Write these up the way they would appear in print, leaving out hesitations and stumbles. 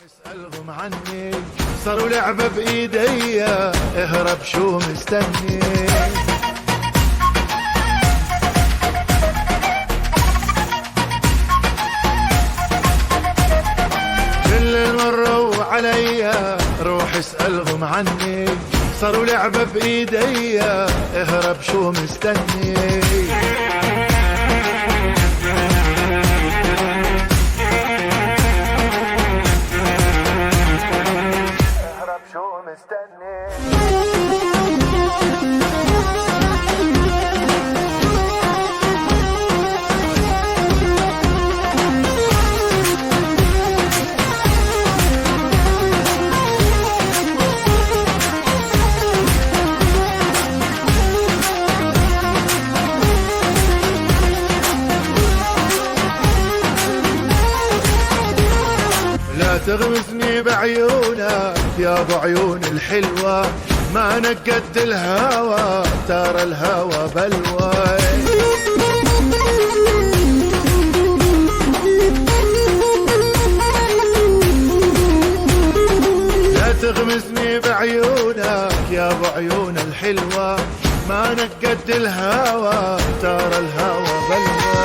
اسألهم عني صاروا لعبة بإيدي، اهرب شو مستني. كل مروا عليا روح اسألهم عني صاروا لعبة بإيدي، اهرب شو مستني. لا تغمزني بعيونك يا ابو عيون الحلوة، ما نقد الهوى ترى الهوى بلوى. لا تغمزني بعيونك يا ابو عيون الحلوة، ما نقد الهوى ترى الهوى بلوى.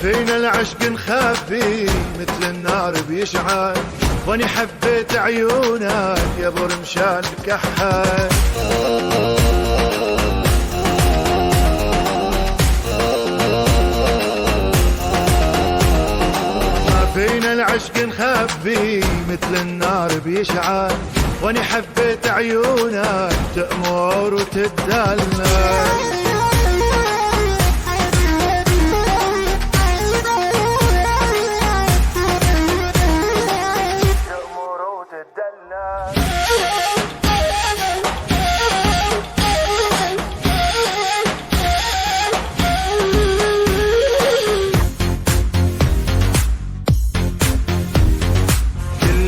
فينا العشق نخبي مثل النار بيشعل، واني حبيت عيونك يا ابو رمشان كحل. ما فينا العشق نخبي مثل النار بيشعل، واني حبيت عيونك تأمر وتدلل.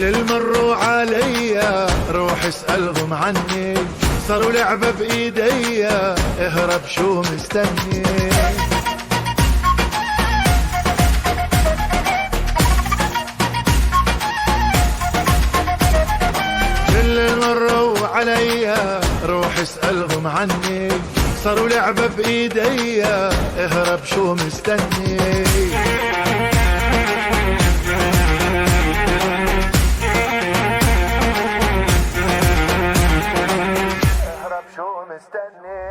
اللي مروا عليا روح اسألهم عني صاروا لعبة بإيدي، اهرب شو مستني. اللي مروا عليا روح اسألهم عني صاروا لعبة بإيدي، اهرب شو مستني. شو مستني.